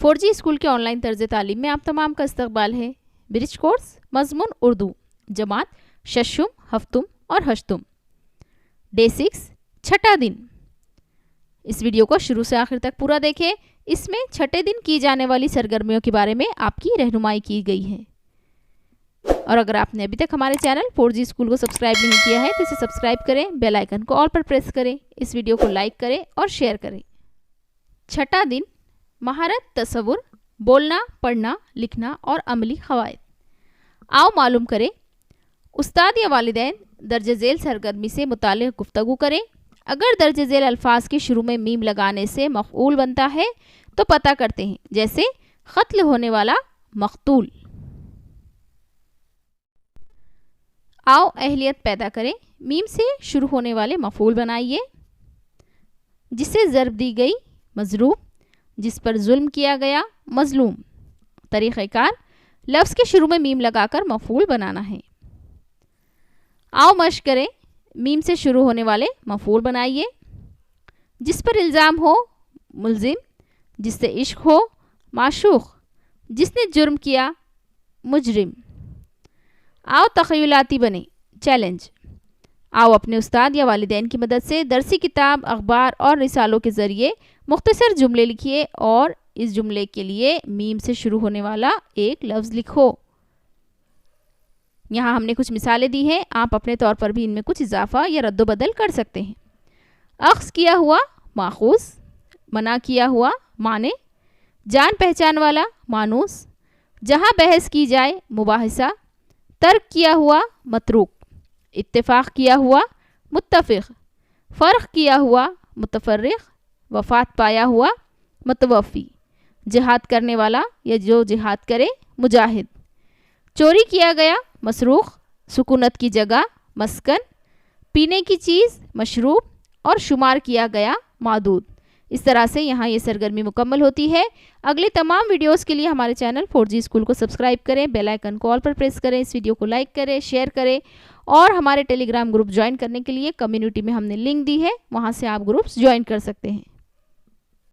4G school کے on line طرز تعلیم میں آپ تمام کا استقبال ہے۔ برج کورس مضمون اردو، جماعت ششم، ہفتم اور ہشتم، ڈے 6 چھٹا دن۔ اس ویڈیو کو شروع سے آخر تک پورا دیکھیں۔ اس میں چھٹے دن کی جانے والی سرگرمیوں کے بارے میں آپ کی رہنمائی کی گئی ہے۔ اور اگر آپ نے ابھی تک ہمارے چینل 4G اسکول کو سبسکرائب نہیں کیا ہے تو اسے سبسکرائب کریں، بیل آئیکن کو آل پر پریس کریں، اس ویڈیو کو لائک کریں اور شیئر کریں۔ چھٹا دن، مہارت، تصور، بولنا، پڑھنا، لکھنا اور عملی قواعد۔ آؤ معلوم کریں۔ استاد یا والدین درج ذیل سرگرمی سے متعلق گفتگو کریں۔ اگر درج ذیل الفاظ کے شروع میں میم لگانے سے مفعول بنتا ہے تو پتہ کرتے ہیں، جیسے قتل ہونے والا، مقتول۔ آؤ اہلیت پیدا کریں۔ میم سے شروع ہونے والے مفعول بنائیے۔ جسے ضرب دی گئی، مضروب۔ جس پر ظلم کیا گیا، مظلوم۔ طریقہ کار، لفظ کے شروع میں میم لگا کر مفعول بنانا ہے۔ آؤ مشق کریں۔ میم سے شروع ہونے والے مفعول بنائیے۔ جس پر الزام ہو، ملزم۔ جس سے عشق ہو، معشوق۔ جس نے جرم کیا، مجرم۔ آؤ تخیلاتی بنیں، چیلنج۔ آؤ اپنے استاد یا والدین کی مدد سے درسی کتاب، اخبار اور رسالوں کے ذریعے مختصر جملے لکھیے اور اس جملے کے لیے میم سے شروع ہونے والا ایک لفظ لکھو۔ یہاں ہم نے کچھ مثالیں دی ہیں، آپ اپنے طور پر بھی ان میں کچھ اضافہ یا رد و بدل کر سکتے ہیں۔ اخذ کیا ہوا، ماخوذ۔ منع کیا ہوا، مانے۔ جان پہچان والا، مانوس۔ جہاں بحث کی جائے، مباحثہ۔ ترک کیا ہوا، متروک۔ اتفاق کیا ہوا، متفق۔ فرق کیا ہوا، متفرق۔ وفات پایا ہوا، متوفی۔ جہاد کرنے والا یا جو جہاد کرے، مجاہد۔ چوری کیا گیا، مسروق۔ سکونت کی جگہ، مسکن۔ پینے کی چیز، مشروب۔ اور شمار کیا گیا، معدود۔ اس طرح سے یہاں یہ سرگرمی مکمل ہوتی ہے۔ اگلے تمام ویڈیوز کے لیے ہمارے چینل 4G اسکول کو سبسکرائب کریں، بیل آئیکن کو آل پر پریس کریں، اس ویڈیو کو لائک کریں، شیئر کریں اور ہمارے ٹیلی گرام گروپ جوائن کرنے کے لیے کمیونٹی میں ہم نے لنک دی ہے، وہاں سے آپ گروپس جوائن کر سکتے ہیں۔